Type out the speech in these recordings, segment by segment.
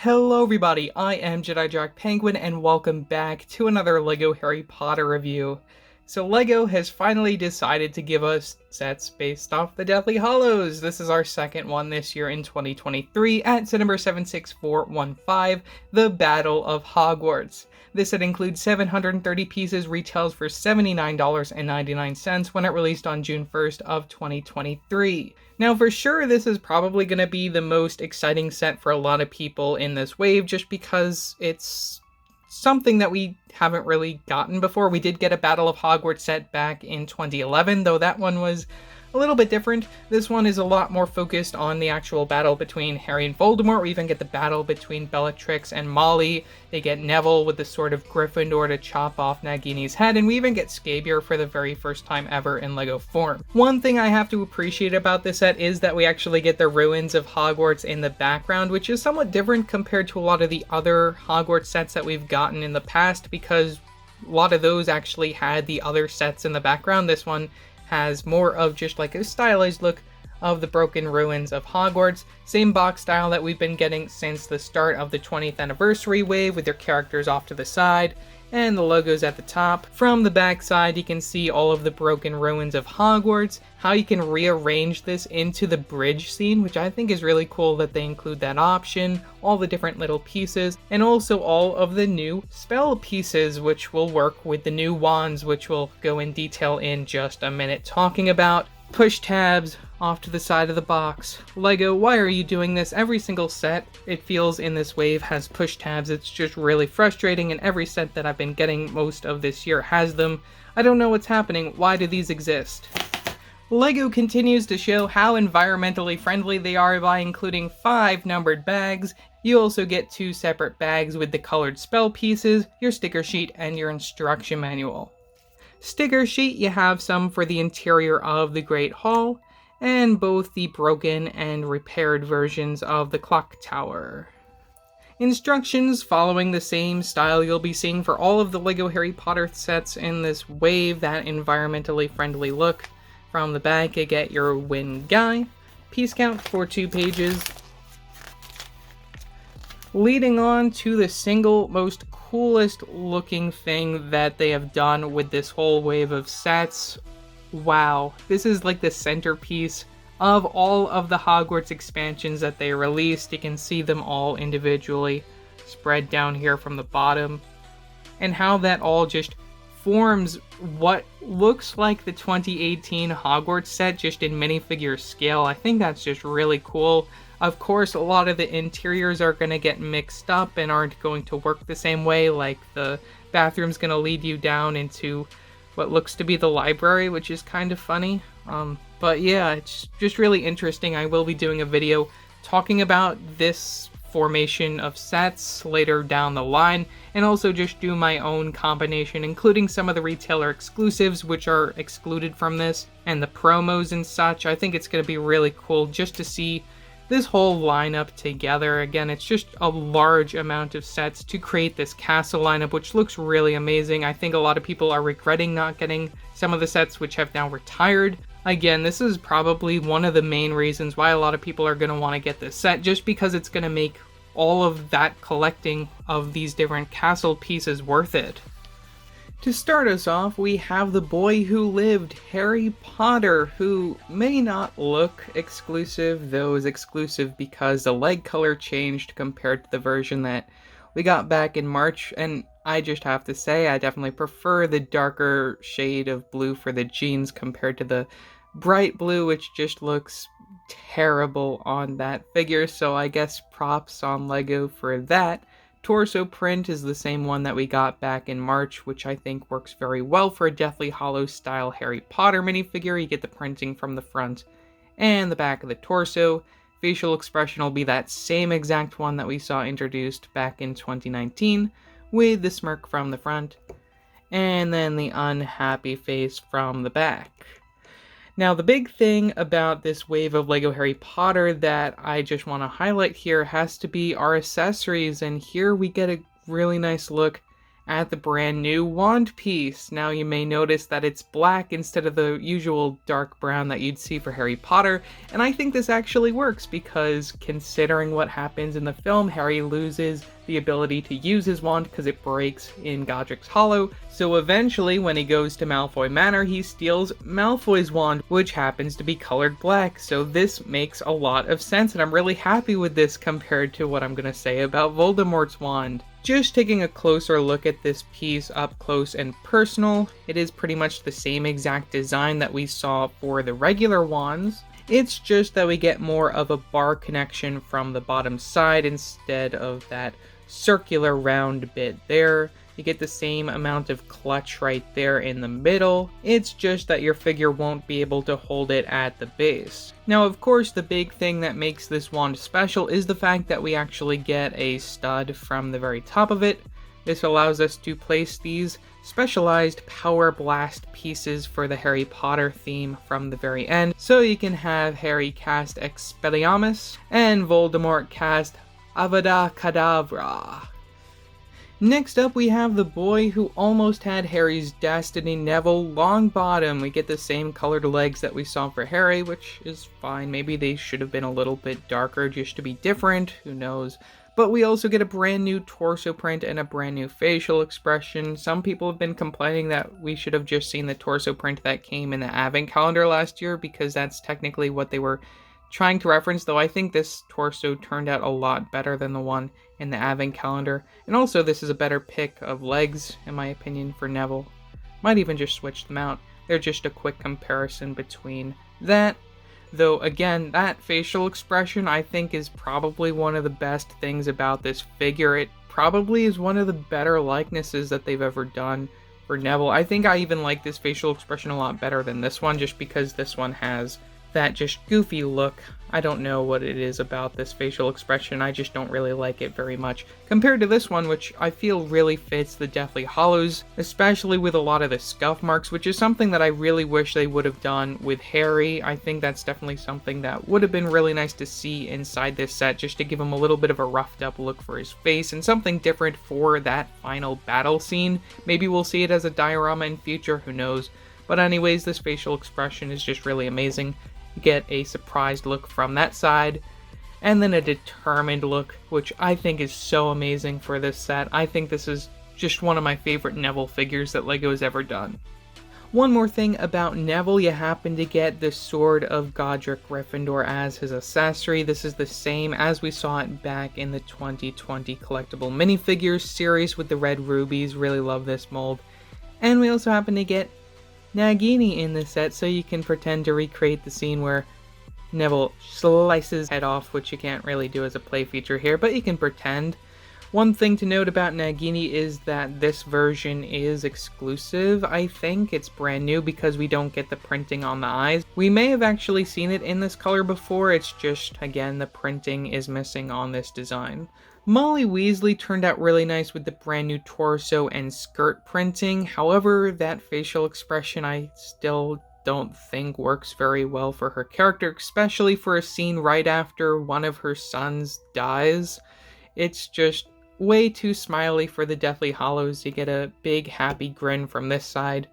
Hello everybody, I am Jedi Jack Penguin and welcome back to another LEGO Harry Potter review. So LEGO has finally decided to give us sets based off the Deathly Hallows. This is our second one this year in 2023 at set number 76415, the Battle of Hogwarts. This set includes 730 pieces, retails for $79.99 when it released on June 1st of 2023. Now for sure this is probably going to be the most exciting set for a lot of people in this wave just because it's something that we haven't really gotten before. We did get a Battle of Hogwarts set back in 2011, though that one was a little bit different. This one is a lot more focused on the actual battle between Harry and Voldemort. We even get the battle between Bellatrix and Molly. They get Neville with the sword of Gryffindor to chop off Nagini's head, and we even get Scabier for the very first time ever in LEGO form. One thing I have to appreciate about this set is that we actually get the ruins of Hogwarts in the background, which is somewhat different compared to a lot of the other Hogwarts sets that we've gotten in the past, because a lot of those actually had the other sets in the background. This one has more of just like a stylized look of the broken ruins of Hogwarts. Same box style that we've been getting since the start of the 20th anniversary wave, with their characters off to the side and the logos at the top. From the back side, you can see all of the broken ruins of Hogwarts, how you can rearrange this into the bridge scene, which I think is really cool that they include that option, all the different little pieces, and also all of the new spell pieces, which will work with the new wands, which we'll go in detail in just a minute talking about. Push tabs off to the side of the box. LEGO, why are you doing this? Every single set, it feels, in this wave has push tabs. It's just really frustrating, and every set that I've been getting most of this year has them. I don't know what's happening. Why do these exist? LEGO continues to show how environmentally friendly they are by including 5 numbered bags. You also get 2 separate bags with the colored spell pieces, your sticker sheet, and your instruction manual. Sticker sheet, you have some for the interior of the Great Hall, and both the broken and repaired versions of the clock tower. Instructions following the same style you'll be seeing for all of the LEGO Harry Potter sets in this wave, that environmentally friendly look. From the back, you get your win guy, piece count for 2 pages, leading on to the single most coolest looking thing that they have done with this whole wave of sets. Wow, this is like the centerpiece of all of the Hogwarts expansions that they released. You can see them all individually spread down here from the bottom, and how that all just forms what looks like the 2018 Hogwarts set just in minifigure scale. I think that's just really cool. Of course, a lot of the interiors are going to get mixed up and aren't going to work the same way, like the bathroom's going to lead you down into what looks to be the library, which is kind of funny. But yeah, it's just really interesting. I will be doing a video talking about this formation of sets later down the line, and also just do my own combination, including some of the retailer exclusives which are excluded from this, and the promos and such. I think it's going to be really cool just to see this whole lineup together. Again, it's just a large amount of sets to create this castle lineup, which looks really amazing. I think a lot of people are regretting not getting some of the sets which have now retired. Again, this is probably one of the main reasons why a lot of people are going to want to get this set, just because it's going to make all of that collecting of these different castle pieces worth it. To start us off, we have the boy who lived, Harry Potter, who may not look exclusive, though is exclusive because the leg color changed compared to the version that we got back in March, and I just have to say I definitely prefer the darker shade of blue for the jeans compared to the bright blue, which just looks terrible on that figure, so I guess props on LEGO for that. Torso print is the same one that we got back in March, which I think works very well for a Deathly Hallows style Harry Potter minifigure. You get the printing from the front and the back of the torso. Facial expression will be that same exact one that we saw introduced back in 2019, with the smirk from the front, and then the unhappy face from the back. Now, the big thing about this wave of LEGO Harry Potter that I just want to highlight here has to be our accessories, and here we get a really nice look at the brand new wand piece. Now you may notice that it's black instead of the usual dark brown that you'd see for Harry Potter, and I think this actually works because considering what happens in the film, Harry loses the ability to use his wand because it breaks in Godric's Hollow, so eventually when he goes to Malfoy Manor, he steals Malfoy's wand, which happens to be colored black, so this makes a lot of sense, and I'm really happy with this compared to what I'm going to say about Voldemort's wand. Just taking a closer look at this piece up close and personal, it is pretty much the same exact design that we saw for the regular wands. It's just that we get more of a bar connection from the bottom side instead of that circular round bit there. You get the same amount of clutch right there in the middle. It's just that your figure won't be able to hold it at the base. Now, of course, the big thing that makes this wand special is the fact that we actually get a stud from the very top of it. This allows us to place these specialized Power Blast pieces for the Harry Potter theme from the very end. So you can have Harry cast Expelliarmus and Voldemort cast Avada Kedavra. Next up, we have the boy who almost had Harry's destiny, Neville Longbottom. We get the same colored legs that we saw for Harry, which is fine. Maybe they should have been a little bit darker just to be different, who knows. But we also get a brand new torso print and a brand new facial expression. Some people have been complaining that we should have just seen the torso print that came in the Advent calendar last year, because that's technically what they were trying to reference, though I think this torso turned out a lot better than the one in the Advent calendar. And also, this is a better pick of legs, in my opinion, for Neville. Might even just switch them out. They're just a quick comparison between that. Though, again, that facial expression I think is probably one of the best things about this figure. It probably is one of the better likenesses that they've ever done for Neville. I think I even like this facial expression a lot better than this one, just because this one has that just goofy look. I don't know what it is about this facial expression, I just don't really like it very much, compared to this one, which I feel really fits the Deathly Hallows, especially with a lot of the scuff marks, which is something that I really wish they would have done with Harry. I think that's definitely something that would have been really nice to see inside this set, just to give him a little bit of a roughed up look for his face, and something different for that final battle scene. Maybe we'll see it as a diorama in future, who knows. But anyways, this facial expression is just really amazing. Get a surprised look from that side, and then a determined look, which I think is so amazing for this set. I think this is just one of my favorite Neville figures that LEGO has ever done. One more thing about Neville, you happen to get the Sword of Godric Gryffindor as his accessory. This is the same as we saw it back in the 2020 collectible minifigures series with the red rubies. Really love this mold. And we also happen to get Nagini in this set, so you can pretend to recreate the scene where Neville slices his head off, which you can't really do as a play feature here, but you can pretend. One thing to note about Nagini is that this version is exclusive. I think it's brand new because we don't get the printing on the eyes. We may have actually seen it in this color before, it's just, again, the printing is missing on this design. Molly Weasley turned out really nice with the brand new torso and skirt printing. However, that facial expression I still don't think works very well for her character, especially for a scene right after one of her sons dies. It's just way too smiley for the Deathly Hallows. You get a big happy grin from this side,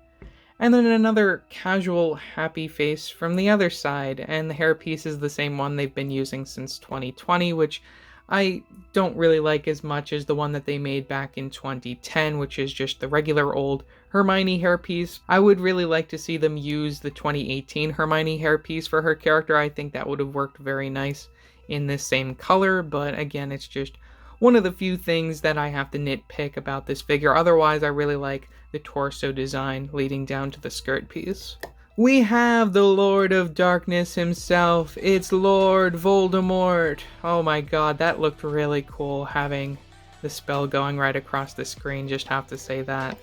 and then another casual happy face from the other side, and the hairpiece is the same one they've been using since 2020, which I don't really like as much as the one that they made back in 2010, which is just the regular old Hermione hairpiece. I would really like to see them use the 2018 Hermione hairpiece for her character. I think that would have worked very nice in this same color, but again, it's just one of the few things that I have to nitpick about this figure. Otherwise, I really like the torso design leading down to the skirt piece. We have the Lord of Darkness himself. It's Lord Voldemort. Oh my god, that looked really cool, having the spell going right across the screen, just have to say that.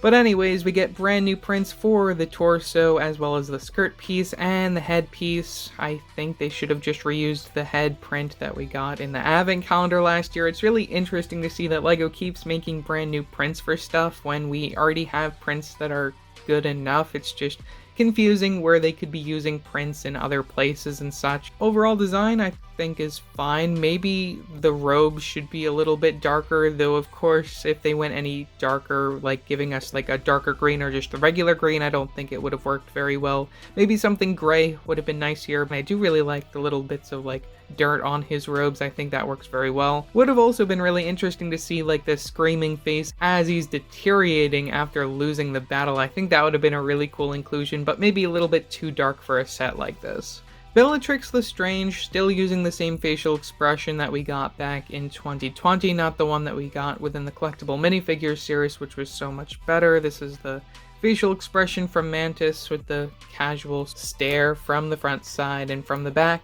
But anyways, we get brand new prints for the torso as well as the skirt piece and the head piece. I think they should have just reused the head print that we got in the Advent calendar last year. It's really interesting to see that LEGO keeps making brand new prints for stuff when we already have prints that are good enough. It's just confusing where they could be using prints in other places and such. Overall design, I think is fine. Maybe the robe should be a little bit darker, though of course if they went any darker, like giving us like a darker green or just a regular green, I don't think it would have worked very well. Maybe something gray would have been nice here, but I do really like the little bits of like dirt on his robes. I think that works very well. Would have also been really interesting to see like the screaming face as he's deteriorating after losing the battle. I think that would have been a really cool inclusion, but maybe a little bit too dark for a set like this. Bellatrix Lestrange, still using the same facial expression that we got back in 2020, not the one that we got within the collectible minifigures series, which was so much better. This is the facial expression from Mantis with the casual stare from the front side and from the back.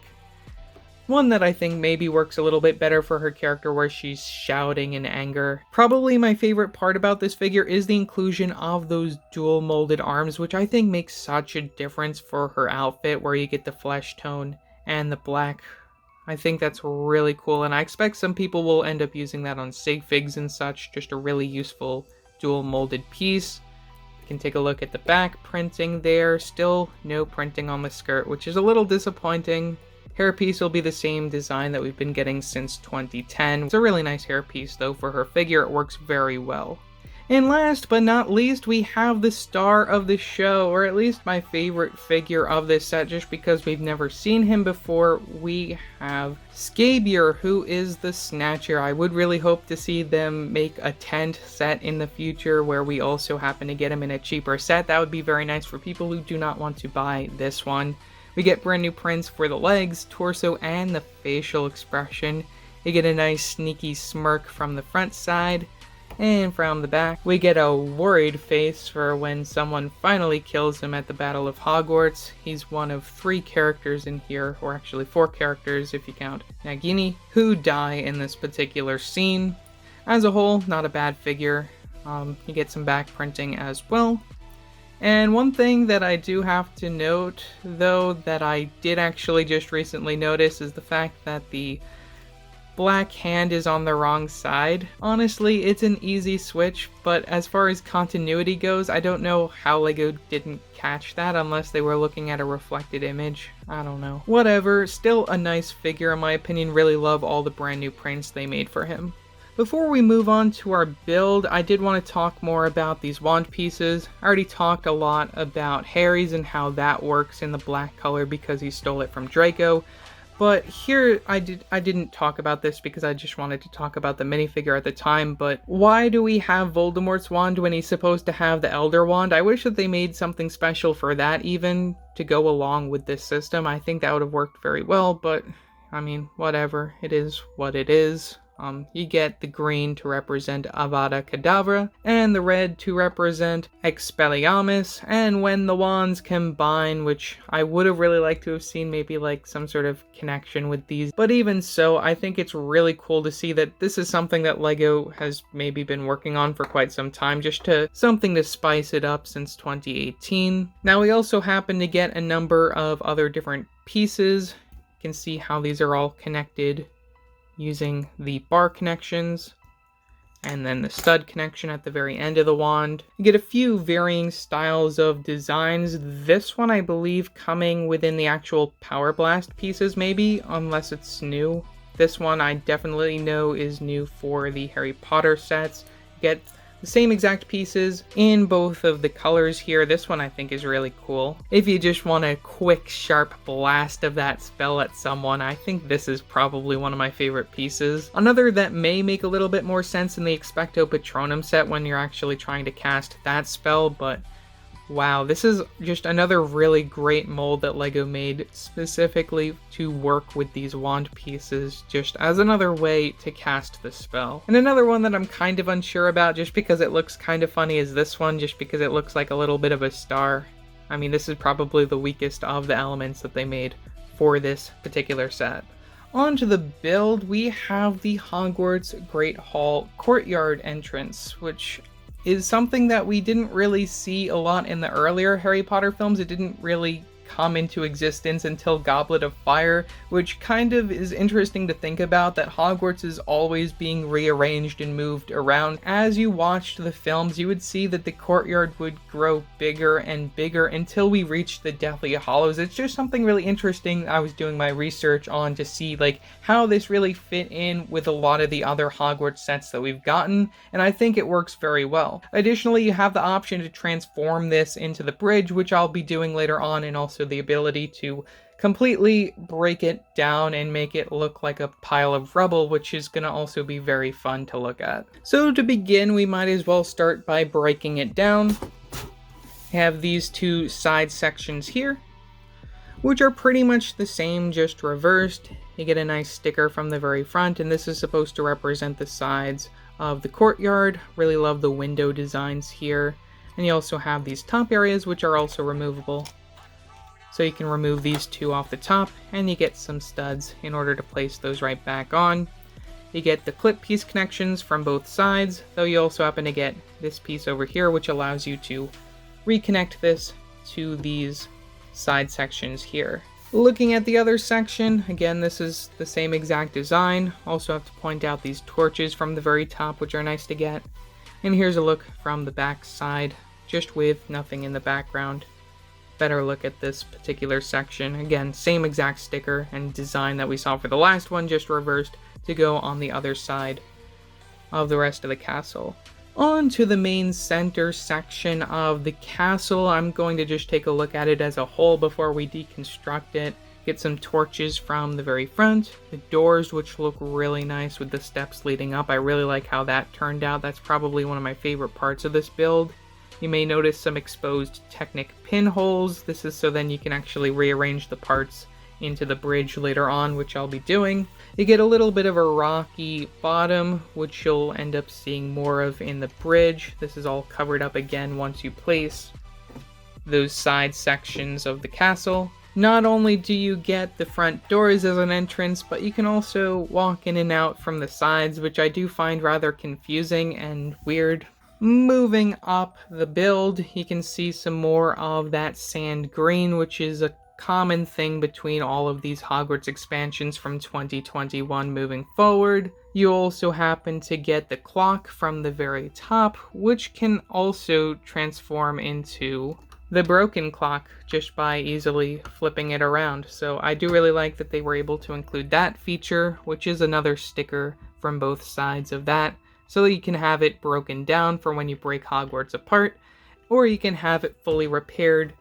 One that I think maybe works a little bit better for her character where she's shouting in anger. Probably my favorite part about this figure is the inclusion of those dual molded arms, which I think makes such a difference for her outfit where you get the flesh tone and the black. I think that's really cool, and I expect some people will end up using that on sig figs and such. Just a really useful dual molded piece. You can take a look at the back printing there. Still no printing on the skirt, which is a little disappointing. Hairpiece will be the same design that we've been getting since 2010. It's a really nice hairpiece though for her figure. It works very well. And last but not least, we have the star of the show, or at least my favorite figure of this set, just because we've never seen him before. We have Scabier, who is the Snatcher. I would really hope to see them make a tent set in the future where we also happen to get him in a cheaper set. That would be very nice for people who do not want to buy this one. We get brand new prints for the legs, torso, and the facial expression. You get a nice sneaky smirk from the front side, and from the back, we get a worried face for when someone finally kills him at the Battle of Hogwarts. He's one of 3 characters in here, or actually 4 characters if you count Nagini, who die in this particular scene. As a whole, not a bad figure. You get some back printing as well. And one thing that I do have to note, though, that I did actually just recently notice is the fact that the black hand is on the wrong side. Honestly, it's an easy switch, but as far as continuity goes, I don't know how LEGO didn't catch that unless they were looking at a reflected image. I don't know. Whatever, still a nice figure in my opinion. Really love all the brand new prints they made for him. Before we move on to our build, I did want to talk more about these wand pieces. I already talked a lot about Harry's and how that works in the black color because he stole it from Draco. But here, I didn't talk about this because I just wanted to talk about the minifigure at the time, but why do we have Voldemort's wand when he's supposed to have the Elder Wand? I wish that they made something special for that even to go along with this system. I think that would have worked very well, but I mean, whatever. It is what it is. You get the green to represent Avada Kedavra, and the red to represent Expelliarmus, and when the wands combine, which I would have really liked to have seen maybe like some sort of connection with these, but even so, I think it's really cool to see that this is something that LEGO has maybe been working on for quite some time, just to something to spice it up since 2018. Now we also happen to get a number of other different pieces. You can see how these are all connected using the bar connections, and then the stud connection at the very end of the wand. You get a few varying styles of designs. This one, I believe, coming within the actual Power Blast pieces, maybe, unless it's new. This one I definitely know is new for the Harry Potter sets. You get the same exact pieces in both of the colors here. This one I think is really cool. If you just want a quick, sharp blast of that spell at someone, I think this is probably one of my favorite pieces. Another that may make a little bit more sense in the Expecto Patronum set when you're actually trying to cast that spell, but wow, this is just another really great mold that LEGO made specifically to work with these wand pieces, just as another way to cast the spell. And another one that I'm kind of unsure about just because it looks kind of funny is this one, just because it looks like a little bit of a star. I mean, this is probably the weakest of the elements that they made for this particular set. On to the build, we have the Hogwarts Great Hall courtyard entrance, which is something that we didn't really see a lot in the earlier Harry Potter films. It didn't really come into existence until Goblet of Fire, which kind of is interesting to think about, that Hogwarts is always being rearranged and moved around. As you watched the films, you would see that the courtyard would grow bigger and bigger until we reached the Deathly Hallows. It's just something really interesting I was doing my research on to see like how this really fit in with a lot of the other Hogwarts sets that we've gotten, and I think it works very well. Additionally, you have the option to transform this into the bridge, which I'll be doing later on, and also the ability to completely break it down and make it look like a pile of rubble, which is going to also be very fun to look at. So to begin, we might as well start by breaking it down. Have these two side sections here, which are pretty much the same, just reversed. You get a nice sticker from the very front, and this is supposed to represent the sides of the courtyard. Really love the window designs here. And you also have these top areas, which are also removable. So you can remove these two off the top, and you get some studs in order to place those right back on. You get the clip piece connections from both sides, though you also happen to get this piece over here, which allows you to reconnect this to these side sections here. Looking at the other section, again, this is the same exact design. Also have to point out these torches from the very top, which are nice to get. And here's a look from the back side, just with nothing in the background. Better look at this particular section. Again, same exact sticker and design that we saw for the last one, just reversed to go on the other side of the rest of the castle. On to the main center section of the castle. I'm going to just take a look at it as a whole before we deconstruct it. Get some torches from the very front, the doors, which look really nice with the steps leading up. I really like how that turned out. That's probably one of my favorite parts of this build. You may notice some exposed Technic pinholes. This is so then you can actually rearrange the parts into the bridge later on, which I'll be doing. You get a little bit of a rocky bottom, which you'll end up seeing more of in the bridge. This is all covered up again once you place those side sections of the castle. Not only do you get the front doors as an entrance, but you can also walk in and out from the sides, which I do find rather confusing and weird. Moving up the build, you can see some more of that sand green, which is a common thing between all of these Hogwarts expansions from 2021 moving forward. You also happen to get the clock from the very top, which can also transform into the broken clock just by easily flipping it around. So I do really like that they were able to include that feature, which is another sticker from both sides of that, so that you can have it broken down for when you break Hogwarts apart, or you can have it fully repaired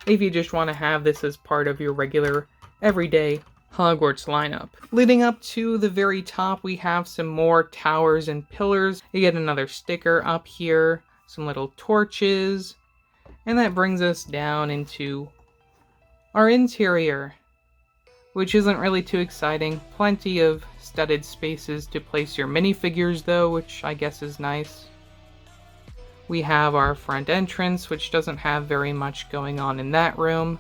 if you just want to have this as part of your regular, everyday Hogwarts lineup. Leading up to the very top, we have some more towers and pillars. You get another sticker up here, some little torches, and that brings us down into our interior, which isn't really too exciting. Plenty of studded spaces to place your minifigures though, which I guess is nice. We have our front entrance, which doesn't have very much going on in that room,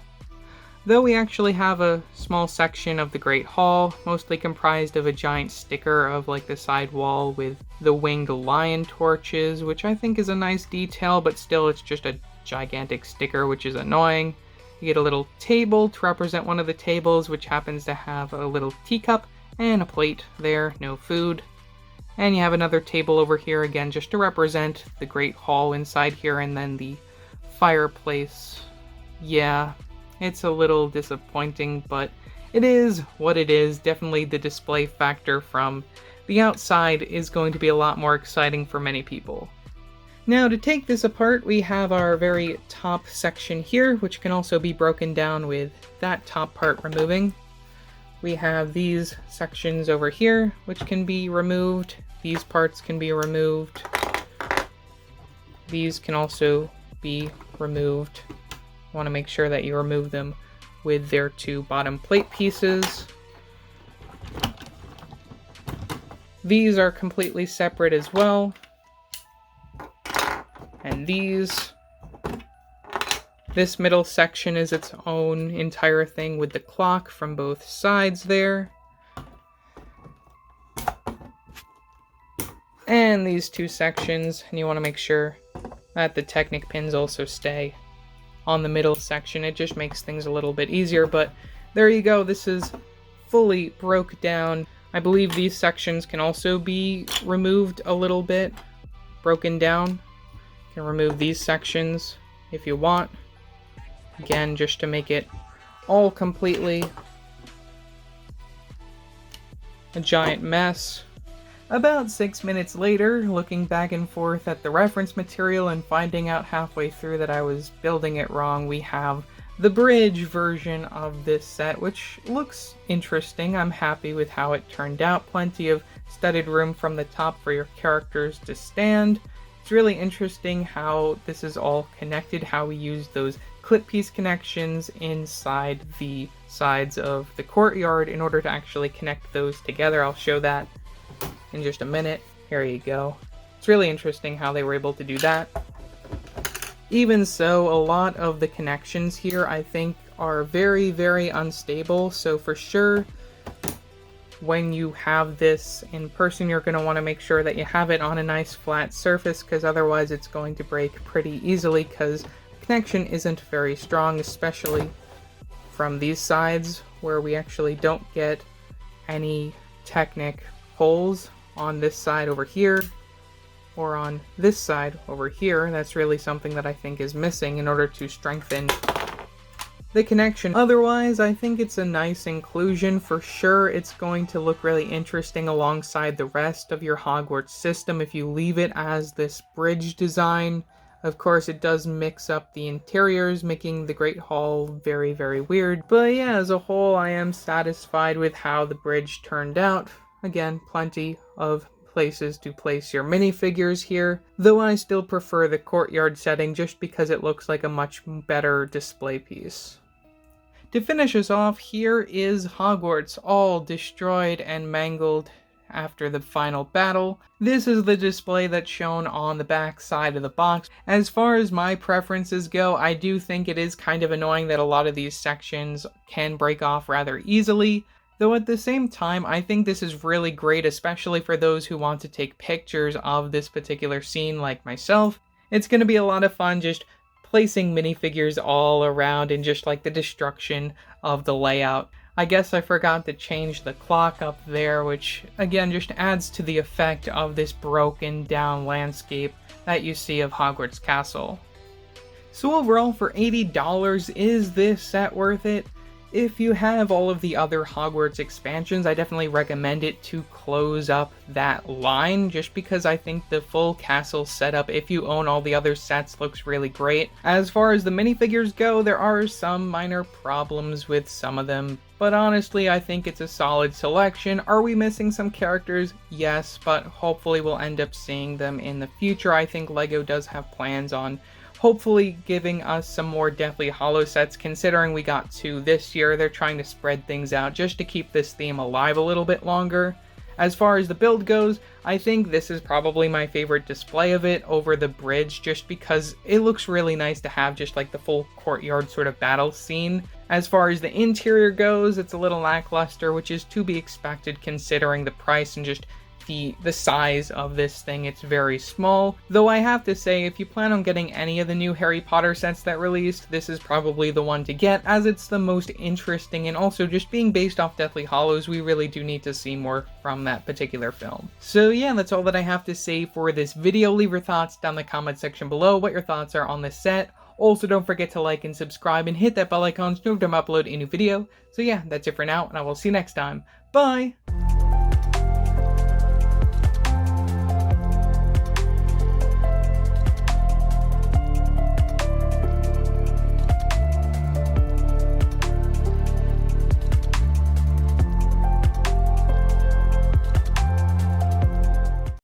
though we actually have a small section of the Great Hall, mostly comprised of a giant sticker of like the side wall with the winged lion torches, which I think is a nice detail, but still it's just a gigantic sticker, which is annoying. You get a little table to represent one of the tables, which happens to have a little teacup and a plate there, no food. And you have another table over here again just to represent the Great Hall inside here, and then the fireplace. Yeah, it's a little disappointing, but it is what it is. Definitely the display factor from the outside is going to be a lot more exciting for many people. Now to take this apart, we have our very top section here, which can also be broken down with that top part removing. We have these sections over here, which can be removed. These parts can be removed. These can also be removed. You want to make sure that you remove them with their two bottom plate pieces. These are completely separate as well. And this middle section is its own entire thing with the clock from both sides there. And these two sections, and you want to make sure that the Technic pins also stay on the middle section. It just makes things a little bit easier, but there you go. This is fully broke down. I believe these sections can also be removed a little bit, broken down. You can remove these sections if you want. Again, just to make it all completely a giant mess. About 6 minutes later, looking back and forth at the reference material and finding out halfway through that I was building it wrong, we have the bridge version of this set, which looks interesting. I'm happy with how it turned out. Plenty of studded room from the top for your characters to stand. It's really interesting how this is all connected, how we use those clip piece connections inside the sides of the courtyard in order to actually connect those together. I'll show that in just a minute. Here you go. It's really interesting how they were able to do that. Even so, a lot of the connections here I think are very, very unstable. So for sure, when you have this in person, you're going to want to make sure that you have it on a nice flat surface, because otherwise it's going to break pretty easily, because the connection isn't very strong, especially from these sides where we actually don't get any Technic holes on this side over here or on this side over here. That's really something that I think is missing in order to strengthen the connection. Otherwise, I think it's a nice inclusion. For sure, it's going to look really interesting alongside the rest of your Hogwarts system if you leave it as this bridge design. Of course, it does mix up the interiors, making the Great Hall very, very weird. But yeah, as a whole, I am satisfied with how the bridge turned out. Again, plenty of places to place your minifigures here, though I still prefer the courtyard setting just because it looks like a much better display piece. To finish us off, here is Hogwarts, all destroyed and mangled after the final battle. This is the display that's shown on the back side of the box. As far as my preferences go, I do think it is kind of annoying that a lot of these sections can break off rather easily. Though at the same time, I think this is really great, especially for those who want to take pictures of this particular scene like myself. It's going to be a lot of fun just placing minifigures all around and just like the destruction of the layout. I guess I forgot to change the clock up there, which again just adds to the effect of this broken down landscape that you see of Hogwarts Castle. So overall, for $80, is this set worth it? If you have all of the other Hogwarts expansions, I definitely recommend it to close up that line, just because I think the full castle setup, if you own all the other sets, looks really great. As far as the minifigures go, there are some minor problems with some of them, but honestly, I think it's a solid selection. Are we missing some characters? Yes, but hopefully we'll end up seeing them in the future. I think LEGO does have plans on hopefully giving us some more Deathly Hallows sets. Considering we got 2 this year, they're trying to spread things out just to keep this theme alive a little bit longer. As far as the build goes, I think this is probably my favorite display of it over the bridge, just because it looks really nice to have just like the full courtyard sort of battle scene. As far as the interior goes, it's a little lackluster, which is to be expected considering the price and just the size of this thing. It's very small. Though I have to say, if you plan on getting any of the new Harry Potter sets that released, this is probably the one to get, as it's the most interesting, and also just being based off Deathly Hallows, we really do need to see more from that particular film. So yeah, that's all that I have to say for this video. Leave your thoughts down in the comment section below, what your thoughts are on this set. Also, don't forget to like and subscribe and hit that bell icon so you don't upload a new video. So yeah, that's it for now, and I will see you next time. Bye!